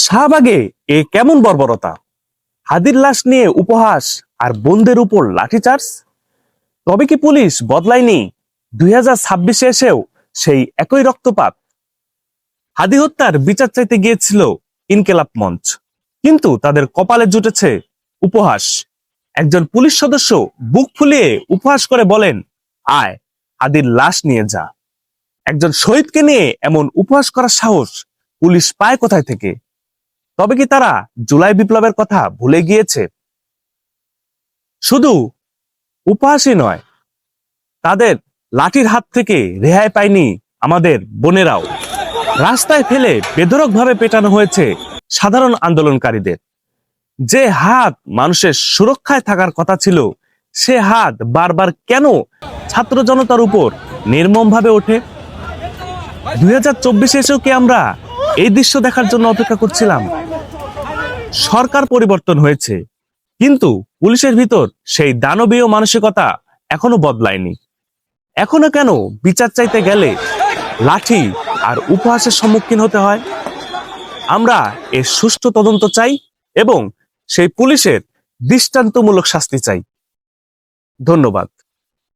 শাহবাগে এ কেমন বর্বরতা! হাদির লাশ নিয়ে উপহাস আর বোনদের উপর লাঠিচার্জ। তবে কি পুলিশ বদলায়নি? 2026-এ এসেও সেই একই রক্তপাত। হাদি হত্যার বিচার চাইতে গিয়েছিল ইনকেলাব মঞ্চ, কিন্তু তাদের কপালে জুটেছে উপহাস। একজন পুলিশ সদস্য বুক ফুলিয়ে উপহাস করে বলেন, আয় হাদির লাশ নিয়ে যা। একজন শহীদকে নিয়ে এমন উপহাস করার সাহস পুলিশ পায় কোথায় থেকে? তবে কি তারা জুলাই বিপ্লবের কথা ভুলে গিয়েছে? শুধু উপহাসই নয়, তাদের লাঠির হাত থেকে রেহাই পায়নি আমাদের বোনেরাও। রাস্তায় ফেলে বেধড়কভাবে পেটানো হয়েছে সাধারণ আন্দোলনকারীদের। যে হাত মানুষের সুরক্ষায় থাকার কথা ছিল, সে হাত বারবার কেন ছাত্র জনতার উপর নির্মমভাবে ওঠে? 2024-এ এসেও কি আমরা এই দৃশ্য দেখার জন্য অপেক্ষা করছিলাম? সরকার পরিবর্তন হয়েছে, কিন্তু পুলিশের ভিতর সেই দানবীয় মানসিকতা এখনো বদলায়নি। এখনো কেন বিচার চাইতে গেলে লাঠি আর উপহাসের সম্মুখীন হতে হয়? আমরা এর সুষ্ঠু তদন্ত চাই এবং সেই পুলিশের দৃষ্টান্তমূলক শাস্তি চাই। ধন্যবাদ।